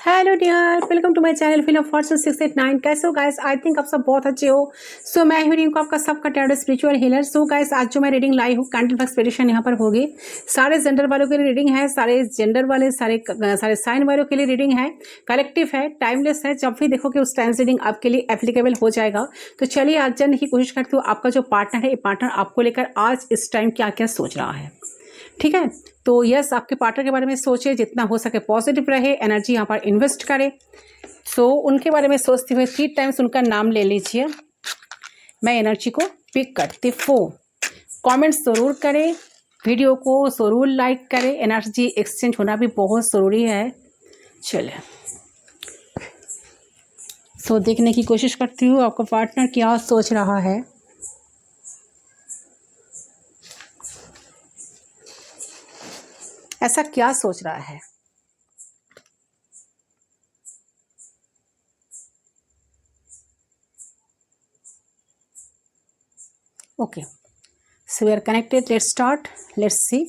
Hello dear, welcome to my channel feel of fortune 689। कैसे हो guys? I think आप सब बहुत अच्छे हो। मैं हूं रिंकू, आपका सबका टैरो स्पिरिचुअल हीलर। गाइस, आज जो मैं रीडिंग लाई हूँ कैंडल फ्लक्स प्रेडिक्शन यहाँ पर होगी। सारे जेंडर वालों के लिए रीडिंग है, सारे जेंडर वाले सारे साइन वालों के लिए रीडिंग है, कलेक्टिव है, टाइमलेस है। जब भी देखोगे उस टाइम रीडिंग आपके लिए एप्लीकेबल हो जाएगा। तो चलिए आज जानने की कोशिश करती हूँ आपका जो पार्टनर है, ये पार्टनर आपको लेकर आज इस टाइम क्या क्या सोच रहा है। ठीक है, तो यस, आपके पार्टनर के बारे में सोचिए, जितना हो सके पॉजिटिव रहे, एनर्जी यहाँ पर इन्वेस्ट करें। उनके बारे में सोचते हुए 3 टाइम्स उनका नाम ले लीजिए। मैं एनर्जी को पिक करती हूँ। कमेंट्स ज़रूर करें, वीडियो को ज़रूर लाइक करें, एनर्जी एक्सचेंज होना भी बहुत ज़रूरी है। चलिए देखने की कोशिश करती हूँ आपका पार्टनर क्या सोच रहा है। ऐसा क्या सोच रहा है? Okay, so we are connected. Let's start. Let's see.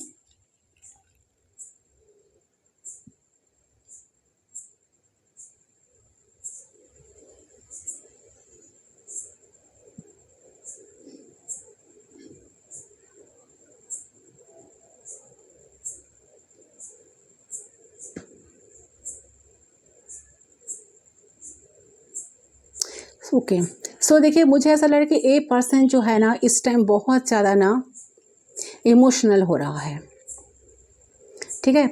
Okay, देखिए, मुझे ऐसा लग रहा है कि ए पर्सन जो है ना, इस टाइम बहुत ज़्यादा ना इमोशनल हो रहा है। ठीक है,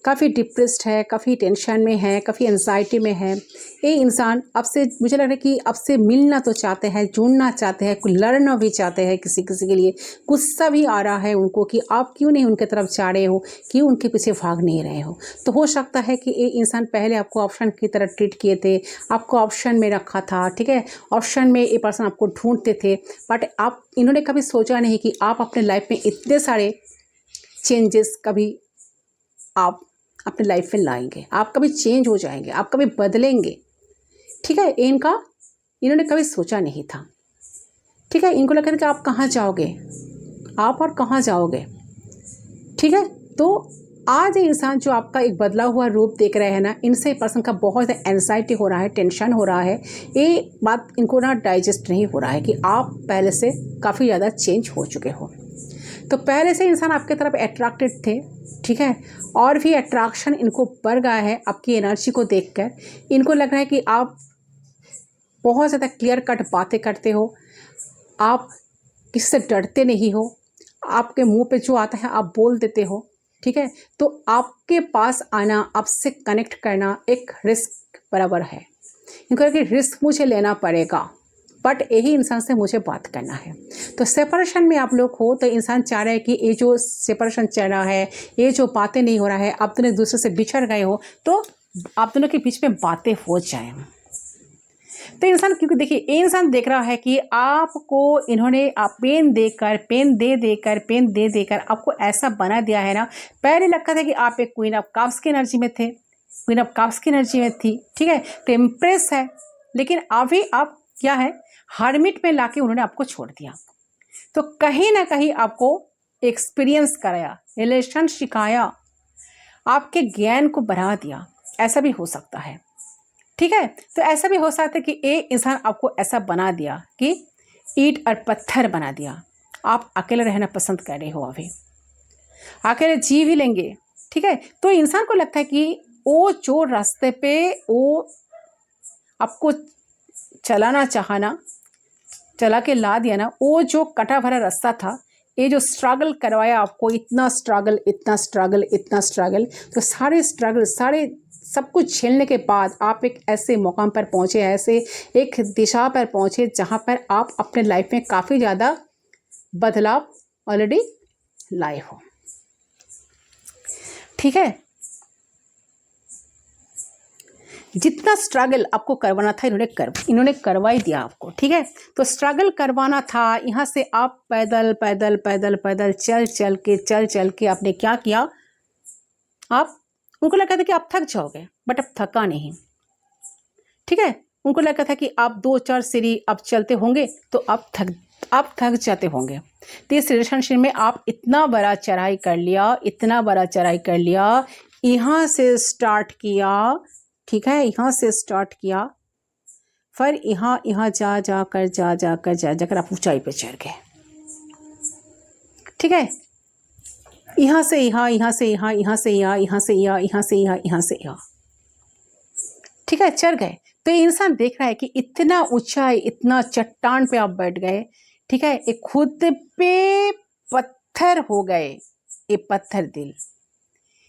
काफ़ी डिप्रेस्ड है, काफ़ी टेंशन में है, काफ़ी एंजाइटी में है। ये इंसान आपसे, मुझे लग रहा है कि आपसे मिलना तो चाहते हैं, जुड़ना चाहते हैं, कुछ लड़ना भी चाहते हैं। किसी किसी के लिए गुस्सा भी आ रहा है उनको कि आप क्यों नहीं उनके तरफ जा रहे हो, क्यों उनके पीछे भाग नहीं रहे हो। तो हो सकता है कि ये इंसान पहले आपको ऑप्शन की तरह ट्रीट किए थे, आपको ऑप्शन में रखा था। ठीक है, ऑप्शन में ये पर्सन आपको ढूंढते थे, बट इन्होंने कभी सोचा नहीं कि आप अपने लाइफ में इतने सारे चेंजेस कभी आप अपने लाइफ में लाएंगे, आप कभी चेंज हो जाएंगे, आप कभी बदलेंगे। ठीक है, इन्होंने कभी सोचा नहीं था। ठीक है, इनको लगता था कि आप कहाँ जाओगे, आप और कहाँ जाओगे। ठीक है, तो आज ये इंसान जो आपका एक बदला हुआ रूप देख रहे हैं ना, इनसे पर्सन का बहुत ज़्यादा एंजाइटी हो रहा है, टेंशन हो रहा है। ये बात इनको ना डाइजेस्ट नहीं हो रहा है कि आप पहले से काफ़ी ज़्यादा चेंज हो चुके हो। तो पहले से इंसान आपके तरफ अट्रैक्टेड थे। ठीक है, और भी अट्रैक्शन इनको बढ़ गया है आपकी एनर्जी को देखकर। इनको लग रहा है कि आप बहुत ज़्यादा क्लियर कट बातें करते हो, आप किससे डरते नहीं हो, आपके मुंह पे जो आता है आप बोल देते हो। ठीक है, तो आपके पास आना, आपसे कनेक्ट करना एक रिस्क बराबर है। इनको लग रहा है कि रिस्क मुझे लेना पड़ेगा, बट यही इंसान से मुझे बात करना है। तो सेपरेशन में आप लोग हो, तो इंसान चाह रहा है कि ये जो सेपरेशन चल रहा है, ये जो बातें नहीं हो रहा है, आप दोनों दूसरे से बिछड़ गए हो, तो आप दोनों के बीच में बातें हो जाए। तो इंसान, क्योंकि देखिए, ये इंसान देख रहा है कि आपको इन्होंने पेन दे देकर आपको ऐसा बना दिया है ना। पहले लगता था कि आप एक क्वीन ऑफ कप्स की एनर्जी में थे, क्वीन ऑफ कप्स की एनर्जी में थी। ठीक है, तो इम्प्रेस है, लेकिन अभी आप क्या है, हर्मिट में लाके उन्होंने आपको छोड़ दिया। तो कहीं ना कहीं आपको एक्सपीरियंस कराया, रिलेशन सिखाया, आपके ज्ञान को बढ़ा दिया। ऐसा भी हो सकता है। ठीक है, तो ऐसा भी हो सकता है कि एक इंसान आपको ऐसा बना दिया कि ईंट और पत्थर बना दिया। आप अकेले रहना पसंद कर रहे हो, अभी अकेले जी भी लेंगे। ठीक है, तो इंसान को लगता है कि वो जो रास्ते पे वो आपको चलाना चाहना, चला के ला दिया ना, वो जो कटा भरा रास्ता था, ये जो स्ट्रगल करवाया आपको, इतना स्ट्रगल, तो सारे स्ट्रगल, सारे सब कुछ झेलने के बाद आप एक ऐसे मुकाम पर पहुंचे, ऐसे एक दिशा पर पहुंचे जहां पर आप अपने लाइफ में काफ़ी ज़्यादा बदलाव ऑलरेडी लाए हो। ठीक है, जितना स्ट्रगल आपको करवाना था इन्होंने करवा ही दिया आपको। ठीक है, तो स्ट्रगल करवाना था, यहाँ से आप पैदल पैदल पैदल पैदल चल के आपने क्या किया, आप उनको लगा था कि आप थक जाओगे, बट अब थका नहीं। ठीक है, उनको लगा था कि आप 2-4 सीढ़ी आप चलते होंगे तो आप थक जाते होंगे। तो इस रिलेशनशिप में आप इतना बड़ा चढ़ाई कर लिया, यहाँ से स्टार्ट किया, ठीक है, यहाँ से स्टार्ट किया, फिर यहाँ जाकर आप ऊंचाई पे चढ़ गए। ठीक है, यहाँ से यहाँ, ठीक है, चढ़ गए। तो ये इंसान देख रहा है कि इतना ऊंचाई, इतना चट्टान पे आप बैठ गए। ठीक है, एक खुद पे पत्थर हो गए, ये पत्थर दिल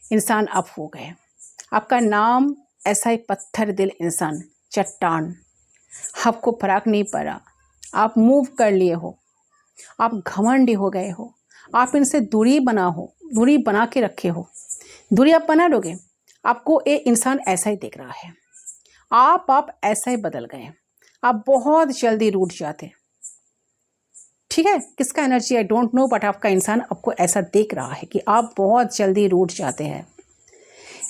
इंसान आप हो गए। आपका नाम ऐसा ही पत्थर दिल इंसान, चट्टान। आपको फर्क नहीं पड़ा, आप मूव कर लिए हो, आप घमंडी हो गए हो, आप इनसे दूरी बना के रखे हो। दूरी आप बना लोगे, आपको ये इंसान ऐसा ही देख रहा है। आप ऐसा ही बदल गए, आप बहुत जल्दी रूठ जाते। ठीक है, किसका energy I don't know, but आपका इंसान आपको ऐसा देख रहा है कि आप बहुत जल्दी रूठ जाते हैं।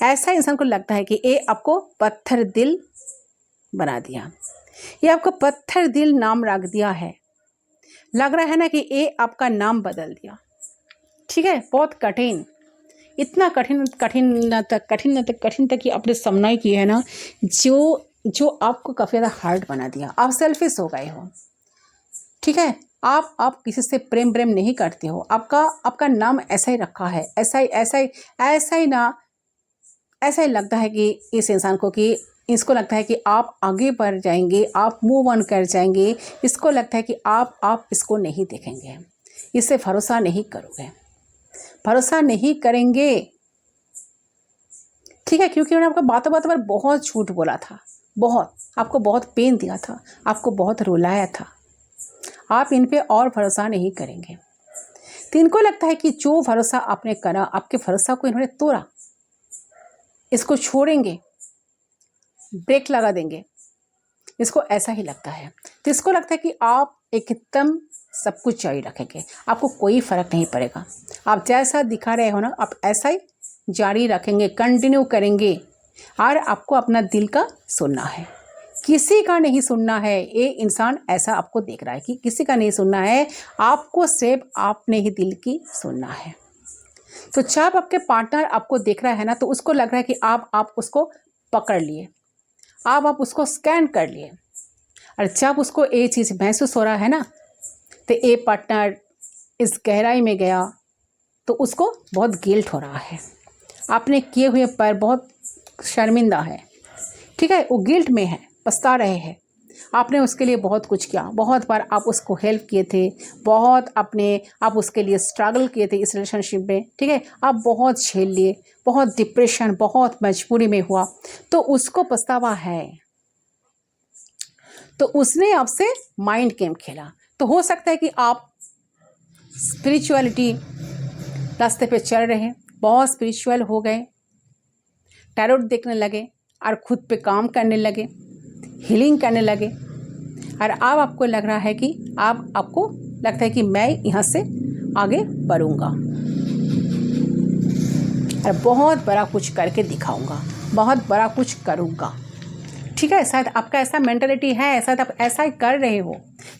ऐसा इंसान को लगता है कि ये आपको पत्थर दिल बना दिया, ये आपको पत्थर दिल नाम रख दिया है। लग रहा है ना कि ये आपका नाम बदल दिया। ठीक है, बहुत कठिन, इतना कठिन तक कि आपने सामना ही किया है ना, जो आपको काफ़ी ज़्यादा हार्ड बना दिया। आप सेल्फिश हो गए हो। ठीक है, आप किसी से प्रेम नहीं करते हो। आपका नाम ऐसा ही रखा है, ऐसा ही लगता है कि इस इंसान को, कि इसको लगता है कि आप आगे बढ़ जाएंगे, आप मूव ऑन कर जाएंगे। इसको लगता है कि आप इसको नहीं देखेंगे, इससे भरोसा नहीं करोगे, भरोसा नहीं करेंगे। ठीक है, क्योंकि उन्होंने आपको बातों पर बहुत झूठ बोला था, आपको बहुत पेन दिया था, आपको बहुत रुलाया था। आप इन पे और भरोसा नहीं करेंगे। तो इनको लगता है कि जो भरोसा आपने करा, आपके भरोसा को इन्होंने तोड़ा, इसको छोड़ेंगे, ब्रेक लगा देंगे, इसको ऐसा ही लगता है। तो इसको लगता है कि आप एकदम सब कुछ जारी रखेंगे, आपको कोई फ़र्क नहीं पड़ेगा। आप जैसा दिखा रहे हो ना, आप ऐसा ही जारी रखेंगे, कंटिन्यू करेंगे। और आपको अपना दिल का सुनना है, किसी का नहीं सुनना है। ये इंसान ऐसा आपको देख रहा है कि किसी का नहीं सुनना है, आपको सिर्फ आपने ही दिल की सुनना है। तो जब आपके पार्टनर आपको देख रहा है ना, तो उसको लग रहा है कि आप उसको पकड़ लिए, आप उसको स्कैन कर लिए। और जब उसको ये चीज़ महसूस हो रहा है ना, तो ये पार्टनर इस गहराई में गया, तो उसको बहुत गिल्ट हो रहा है, आपने किए हुए पर बहुत शर्मिंदा है। ठीक है, वो गिल्ट में है, पछता रहे हैं। आपने उसके लिए बहुत कुछ किया, बहुत बार आप उसको हेल्प किए थे, आप उसके लिए स्ट्रगल किए थे इस रिलेशनशिप में। ठीक है, आप बहुत झेल लिए, बहुत डिप्रेशन, बहुत मजबूरी में हुआ, तो उसको पछतावा है। तो उसने आपसे माइंड गेम खेला। तो हो सकता है कि आप स्पिरिचुअलिटी रास्ते पे चल रहे हैं, बहुत स्पिरिचुअल हो गए, टैरोट देखने लगे और खुद पे काम करने लगे, हीलिंग करने लगे। और अब आपको लग रहा है कि आपको लगता है कि मैं यहाँ से आगे बढ़ूँगा और बहुत बड़ा कुछ करके दिखाऊंगा, बहुत बड़ा कुछ करूँगा। ठीक है, शायद आपका ऐसा मेंटालिटी है, शायद आप ऐसा ही कर रहे हो।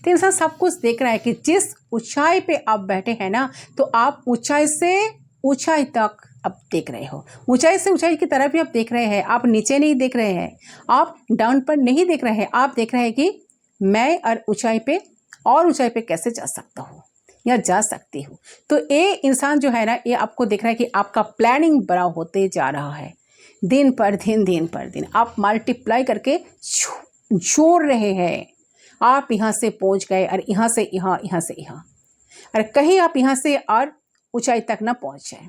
तो इंसान सब कुछ देख रहा है कि जिस ऊंचाई पे आप बैठे हैं ना, तो आप ऊंचाई से ऊंचाई तक आप देख रहे हो, ऊंचाई से ऊंचाई की तरफ भी आप देख रहे हैं। आप नीचे नहीं देख रहे हैं, आप डाउन पर नहीं देख रहे हैं, आप देख रहे हैं कि मैं और ऊंचाई पे कैसे जा सकता हूँ या जा सकती हूँ। तो ये इंसान जो है ना, ये आपको देख रहा है कि आपका प्लानिंग बड़ा होते जा रहा है, दिन पर दिन आप मल्टीप्लाई करके जोड़ रहे हैं। आप यहाँ से पहुँच गए और यहाँ से यहाँ, और कहीं आप यहाँ से और ऊंचाई तक ना पहुँच जाए।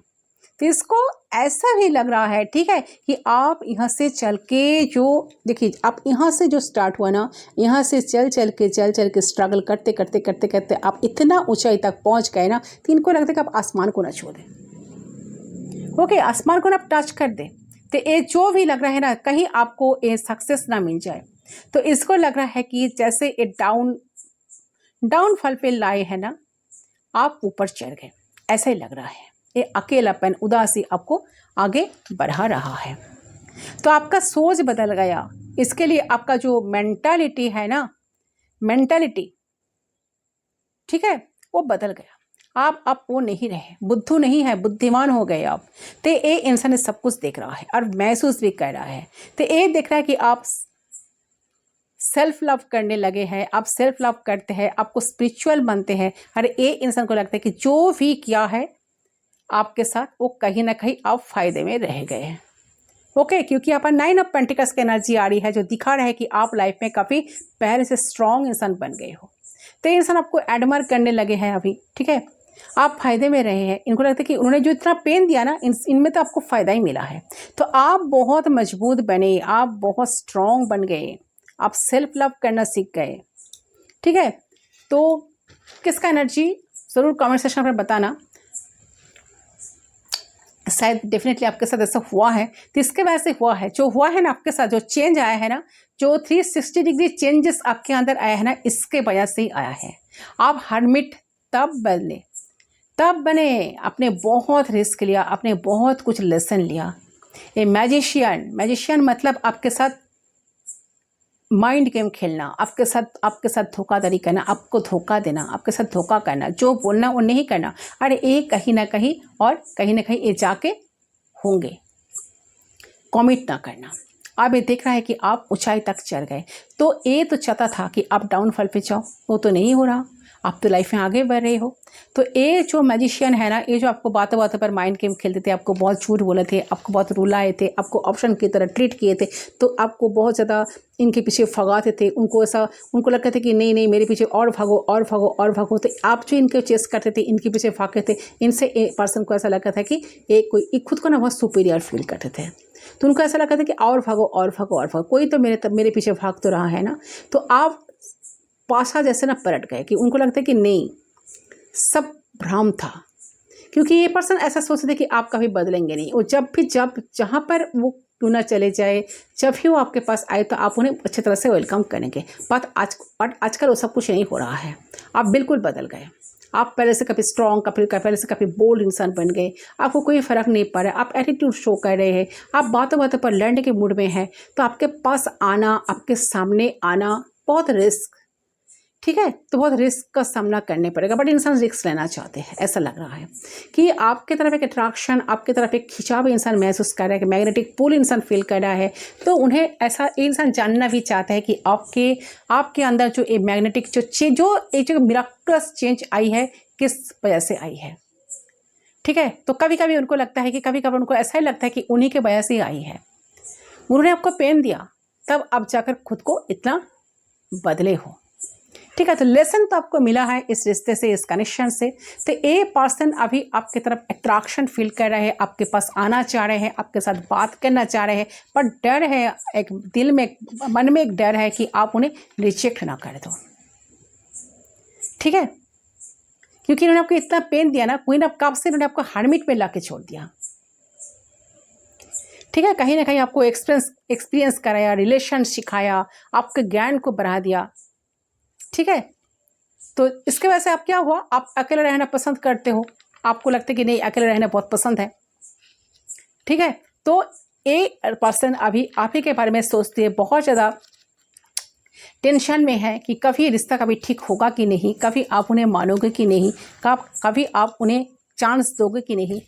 तो इसको ऐसा भी लग रहा है, ठीक है, कि आप यहाँ से चल के, जो देखिए आप यहाँ से जो स्टार्ट हुआ ना, यहाँ से चल के स्ट्रगल करते आप इतना ऊंचाई तक पहुँच गए ना, तो इनको लगता है कि आप आसमान को ना छू दें। ओके, आसमान को ना आप टच कर दें। तो ये जो भी लग रहा है ना, कहीं आपको ये सक्सेस ना मिल जाए, तो इसको लग रहा है कि जैसे ये डाउनफॉल पे लाए है ना, आप ऊपर चढ़ गए, ऐसा ही लग रहा है। ये अकेलापन, उदासी आपको आगे बढ़ा रहा है। तो आपका सोच बदल गया, इसके लिए आपका जो मेंटालिटी है ना, ठीक है, वो बदल गया। आप अब वो नहीं रहे, बुद्धू नहीं है, बुद्धिमान हो गए आप। तो ये इंसान सब कुछ देख रहा है और महसूस भी कर रहा है। तो ये देख रहा है कि आप सेल्फ लव करने लगे हैं, आप सेल्फ लव करते हैं, आपको स्पिरिचुअल बनते हैं। और ये इंसान को लगता है कि जो भी किया है आपके साथ वो कहीं ना कहीं आप फायदे में रह गए हैं। ओके, क्योंकि यहाँ पर 9 ऑफ पेंटिकल्स की एनर्जी आ रही है जो दिखा रहा है कि आप लाइफ में काफ़ी पहले से स्ट्रांग इंसान बन गए हो। तो ये इंसान आपको एडमायर करने लगे हैं अभी, ठीक है। आप फायदे में रहे हैं, इनको लगता है कि उन्होंने जो इतना पेन दिया ना, इनमें तो आपको फ़ायदा ही मिला है। तो आप बहुत मजबूत बने, आप बहुत स्ट्रांग बन गए, आप सेल्फ लव करना सीख गए, ठीक है। तो किसका एनर्जी ज़रूर कमेंट सेक्शन पर बताना। शायद डेफिनेटली आपके साथ ऐसा हुआ है, तो इसके वजह से हुआ है। जो हुआ है ना आपके साथ, जो चेंज आया है ना, जो 360 डिग्री चेंजेस आपके अंदर आया है ना, इसके वजह से ही आया है। आप हर्मिट तब बदले, तब बने, आपने बहुत रिस्क लिया, आपने बहुत कुछ लेसन लिया। ए मैजिशियन मतलब आपके साथ माइंड गेम खेलना, आपके साथ धोखाधड़ी करना, आपको धोखा देना, आपके साथ धोखा करना, जो बोलना वो नहीं करना। अरे ये कहीं ना कहीं ये जाके होंगे, कमिट ना करना। अब ये देख रहा है कि आप ऊंचाई तक चढ़ गए, तो ये तो चाहता था कि आप डाउनफॉल पे जाओ, वो तो नहीं हो रहा, आप तो लाइफ में आगे बढ़ रहे हो। तो ये जो मैजिशियन है ना, ये जो आपको बातों बातों पर माइंड गेम खेलते थे, आपको बहुत झूठ बोले थे, आपको बहुत रुलाए थे, आपको ऑप्शन की तरह ट्रीट किए थे, तो आपको बहुत ज़्यादा इनके पीछे भगाते थे। उनको लगता था कि नहीं मेरे पीछे और भागो और भागो और भागो। तो आप जो इनके चेस करते थे, इनके पीछे भागते थे, इनसे एक पर्सन को ऐसा लगता था कि एक खुद को ना बहुत सुपीरियर फील करते थे। तो उनको ऐसा लगता था कि और भागो और भागो और भागो, कोई तो मेरे पीछे भाग तो रहा है ना। तो आप पासा जैसे ना पलट गए कि उनको लगता है कि नहीं, सब भ्रम था। क्योंकि ये पर्सन ऐसा सोचते थे कि आप कभी बदलेंगे नहीं, और जब जहाँ पर वो क्यों ना चले जाए, जब भी वो आपके पास आए तो आप उन्हें अच्छी तरह से वेलकम करेंगे। बट आजकल वो सब कुछ नहीं हो रहा है, आप बिल्कुल बदल गए। आप पहले से कभी स्ट्रॉन्ग, पहले से कभी बोल्ड इंसान बन गए, आपको कोई फ़र्क नहीं पड़ रहा, आप एटीट्यूड शो कर रहे हैं, आप बातों बातों पर लड़ने के मूड में हैं। तो आपके पास आना, आपके सामने आना बहुत रिस्क, ठीक है। तो बहुत रिस्क का सामना करने पड़ेगा, बट इंसान रिस्क लेना चाहते हैं। ऐसा लग रहा है कि आपकी तरफ एक अट्रैक्शन, आपकी तरफ एक खिंचाव इंसान महसूस कर रहा है, कि मैग्नेटिक पुल इंसान फील कर रहा है। तो उन्हें ऐसा इंसान जानना भी चाहता है कि आपके अंदर जो एक मैग्नेटिक जो मिराकलस चेंज आई है, किस वजह से आई है, ठीक है। तो कभी कभी उनको लगता है कि कभी उनको ऐसा ही लगता है कि उन्हीं के वजह से ही आई है। उन्होंने आपको पेन दिया, तब आप जाकर खुद को इतना बदले हो, ठीक है। तो लेसन तो आपको मिला है इस रिश्ते से, इस कनेक्शन से। तो ये पर्सन अभी आपकी तरफ अट्रैक्शन फील कर रहे हैं, आपके पास आना चाह रहे हैं, आपके साथ बात करना चाह रहे हैं, पर डर है, एक दिल में, मन में एक डर है कि आप उन्हें रिजेक्ट ना कर दो, ठीक है। क्योंकि उन्होंने आपको इतना पेन दिया ना, क्वीन ऑफ कप्स से उन्होंने आपको हर्मिट में ला के छोड़ दिया, ठीक है। कहीं ना कहीं आपको एक्सपीरियंस कराया, रिलेशन सिखाया, आपके ज्ञान को बढ़ा दिया, ठीक है। तो इसके वजह से आप क्या हुआ, आप अकेले रहना पसंद करते हो, आपको लगता है कि नहीं अकेले रहना बहुत पसंद है, ठीक है। तो ये पर्सन अभी आप ही के बारे में सोचते हैं, बहुत ज़्यादा टेंशन में है कि कभी रिश्ता कभी ठीक होगा कि नहीं, कभी आप उन्हें मानोगे कि नहीं, कभी आप उन्हें चांस दोगे कि नहीं,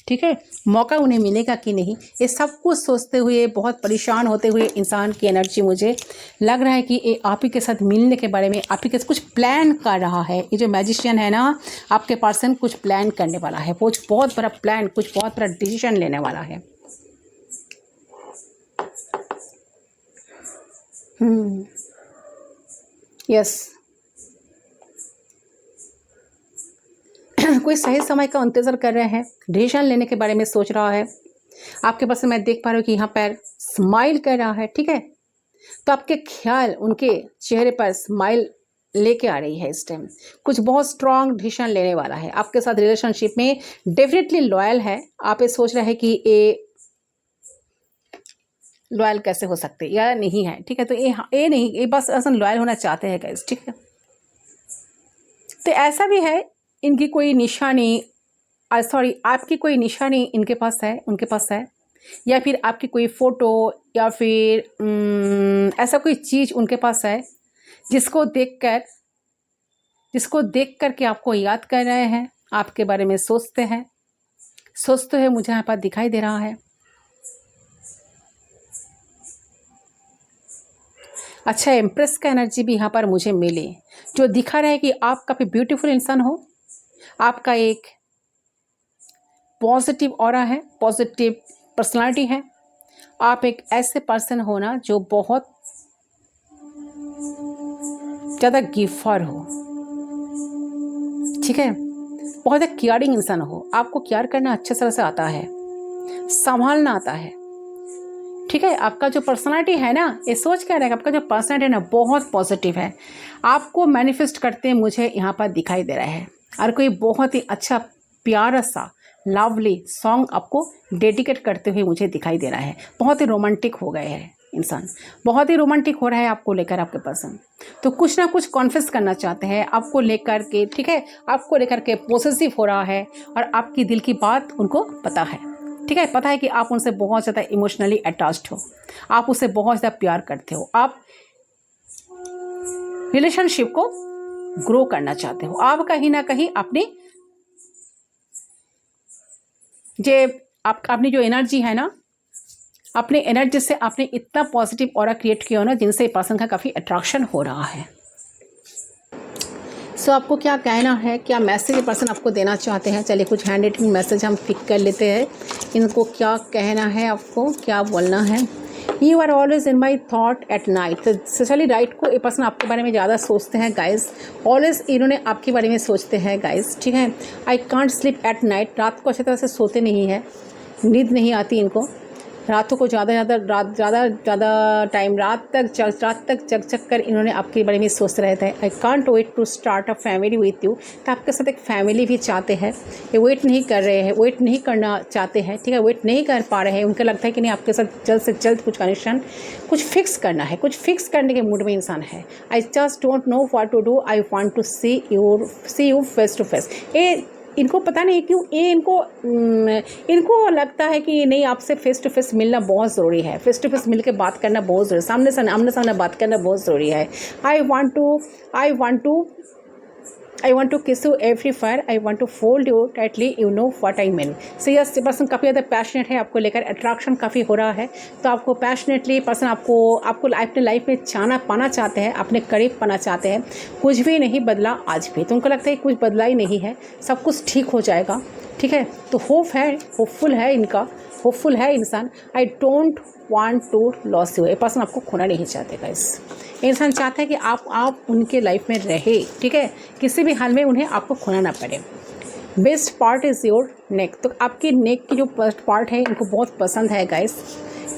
ठीक है, मौका उन्हें मिलेगा कि नहीं। ये सब कुछ सोचते हुए, बहुत परेशान होते हुए इंसान की एनर्जी मुझे लग रहा है कि ये आप ही के साथ मिलने के बारे में, आप ही के साथ कुछ प्लान कर रहा है। ये जो मैजिशियन है ना, आपके पर्सन कुछ प्लान करने वाला है, कुछ बहुत बड़ा प्लान, कुछ बहुत बड़ा डिसीजन लेने वाला है। यस, कोई सही समय का इंतज़ार कर रहे हैं, डिसीजन लेने के बारे में सोच रहा है। आपके पास मैं देख पा रही हूँ कि यहाँ पर स्माइल कर रहा है, ठीक है। तो आपके ख्याल उनके चेहरे पर स्माइल लेके आ रही है इस टाइम। कुछ बहुत स्ट्रांग डिसीजन लेने वाला है, आपके साथ रिलेशनशिप में डेफिनेटली लॉयल है। आप ये सोच रहे हैं कि ये लॉयल कैसे हो सकते या नहीं है, ठीक है। तो ये नहीं, ये बस असल लॉयल होना चाहते हैं गाइस, ठीक है। तो ऐसा भी है, इनकी कोई निशानी, सॉरी, आपकी कोई निशानी इनके पास है, उनके पास है, या फिर आपकी कोई फ़ोटो, या फिर ऐसा कोई चीज़ उनके पास है जिसको देखकर के आपको याद कर रहे हैं, आपके बारे में सोचते हैं मुझे यहाँ पर दिखाई दे रहा है। अच्छा, एम्प्रेस का एनर्जी भी यहाँ पर मुझे मिले, जो दिखा रहा है कि आप काफ़ी ब्यूटीफुल इंसान हो, आपका एक पॉजिटिव ऑरा है, पॉजिटिव पर्सनालिटी है। आप एक ऐसे पर्सन हो ना जो बहुत ज़्यादा गिफर हो, ठीक है, बहुत एक केयरिंग इंसान हो। आपको केयर करना अच्छे तरह से आता है, संभालना आता है, ठीक है। आपका जो पर्सनालिटी है ना, ये सोच क्या रहेगा, आपका जो पर्सनालिटी है ना बहुत पॉजिटिव है। आपको मैनिफेस्ट करते मुझे यहाँ पर दिखाई दे रहा है, और कोई बहुत ही अच्छा प्यारा सा लवली सॉन्ग आपको डेडिकेट करते हुए मुझे दिखाई दे रहा है। बहुत ही रोमांटिक हो गए हैं इंसान, बहुत ही रोमांटिक हो रहा है आपको लेकर, आपके पर्सन तो कुछ ना कुछ कॉन्फेस करना चाहते हैं आपको लेकर के, ठीक है। आपको लेकर के पोसेसिव हो रहा है, और आपकी दिल की बात उनको पता है, ठीक है। पता है कि आप उनसे बहुत ज़्यादा इमोशनली अटैच्ड हो, आप उससे बहुत ज़्यादा प्यार करते हो, आप रिलेशनशिप को ग्रो करना चाहते हो। आप कहीं ना कहीं अपनी अपनी जो एनर्जी है ना, अपने एनर्जी से आपने इतना पॉजिटिव ऑरा क्रिएट किया हो ना, जिनसे पर्सन का काफ़ी अट्रैक्शन हो रहा है। सो आपको क्या कहना है, क्या मैसेज पर्सन आपको देना चाहते हैं? चलिए कुछ हैंड राइटिंग मैसेज हम पिक कर लेते हैं। इनको क्या कहना है, आपको क्या बोलना है? You are always in my thought at night. तो स्पेशली राइट को ये पर्सन आपके बारे में ज़्यादा सोचते हैं गाइज, ऑलवेज इन्होंने आपके बारे में सोचते हैं गाइज, ठीक है। I can't sleep at night, रात को अच्छी तरह से सोते नहीं है, नींद नहीं आती इनको, रातों को ज़्यादा टाइम रात तक जग कर इन्होंने आपके बारे में सोचते रहते हैं। I can't wait to start a family with you, तो आपके साथ एक फैमिली भी चाहते हैं। ये वेट नहीं कर रहे हैं, वेट नहीं करना चाहते हैं, ठीक है, वेट नहीं कर पा रहे हैं। उनको लगता है कि नहीं, आपके साथ जल्द से जल्द कुछ कनेक्शन, कुछ फिक्स करना है, कुछ फिक्स करने के मूड में इंसान है। I just don't know what to do, I want to see you face to face. इनको पता नहीं क्यों इनको लगता है कि नहीं, आपसे फेस टू फेस मिलना बहुत ज़रूरी है, फेस टू फेस मिल के बात करना बहुत ज़रूरी है, आमने सामने बात करना बहुत ज़रूरी है। I want to kiss you everywhere, I want to fold you tightly, you know what I mean. So yes, person काफ़ी ज़्यादा पैशनेट है आपको लेकर, अट्रैक्शन काफ़ी हो रहा है। तो आपको पैशनेटली पर्सन आपको अपने लाइफ में पाना चाहते हैं, अपने करीब पाना चाहते हैं। कुछ भी नहीं बदला आज भी, तो उनको लगता है कुछ बदला ही नहीं है, सब कुछ ठीक हो जाएगा, ठीक है। तो होपफुल है इंसान। I don't want to loss you, ये पर्सन आपको खोना नहीं चाहते गाइस। इंसान चाहता है कि आप उनके लाइफ में रहे, ठीक है, किसी भी हाल में उन्हें आपको खोना ना पड़े। Best part is your neck, तो आपकी नेक की जो पार्ट है इनको बहुत पसंद है गाइस,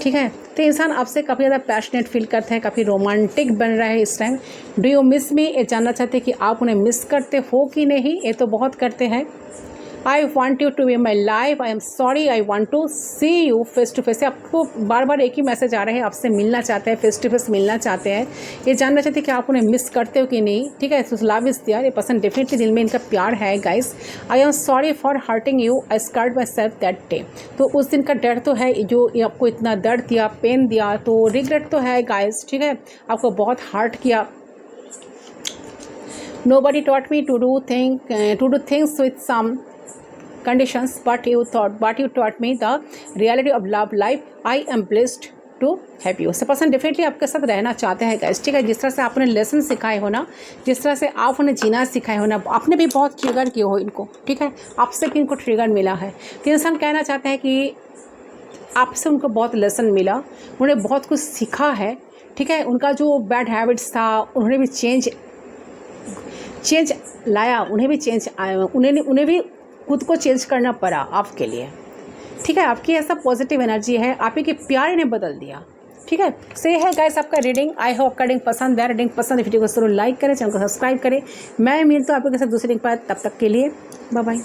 ठीक है। तो इंसान आपसे काफ़ी ज़्यादा पैशनेट फील करता है, काफ़ी रोमांटिक बन रहा है इस टाइम। डू यू मिस मी, ये जानना चाहते हैं कि आप उन्हें मिस करते हो कि नहीं। ये तो बहुत करते हैं। I want you to be my life, I am sorry, I want to see you face to face. आपको बार बार एक ही मैसेज आ रहे हैं, आपसे मिलना चाहते हैं, फेस टू फेस मिलना चाहते हैं। ये जानना चाहते हैं कि आप उन्हें मिस करते हो कि नहीं, ठीक है। सो लव इज़ देयर, ये पर्सन डेफिनेटली दिल में इनका प्यार है guys. I am sorry for hurting you, I scared myself that day. तो उस दिन का डर तो है, जो आपको इतना दर्द दिया, पेन दिया, तो रिग्रेट तो है गाइस, ठीक है, आपको बहुत हर्ट किया। Nobody taught me to do things with some conditions, but you taught me the reality of love life. I am blessed to have you. So person definitely आपके साथ रहना चाहते हैं गाइस, ठीक है। जिस तरह से आपने लेसन सिखाए हो ना, जिस तरह से आप उन्हें जीना सिखाए हो ना, आपने भी बहुत ट्रिगर किए हो इनको, ठीक है, आपसे भी इनको ट्रिगर मिला है। तो इंसान कहना चाहता है कि आपसे उनको बहुत लेसन मिला, उन्हें बहुत कुछ सीखा है, ठीक है। उनका जो बैड हैबिट्स था उन्होंने भी चेंज लाया, उन्हें भी चेंज आया, उन्हें भी खुद को चेंज करना पड़ा आपके लिए, ठीक है। आपकी ऐसा पॉजिटिव एनर्जी है, आप ही के प्यार ने बदल दिया, ठीक है। से है गाइस आपका रीडिंग। आई होप आपका रीडिंग पसंद है। रीडिंग पसंद है, वीडियो को जरूर लाइक करें, चैनल को सब्सक्राइब करें। मैं मिलता हूं आपके साथ दूसरी लिंक पर, तब तक के लिए बाय बाय।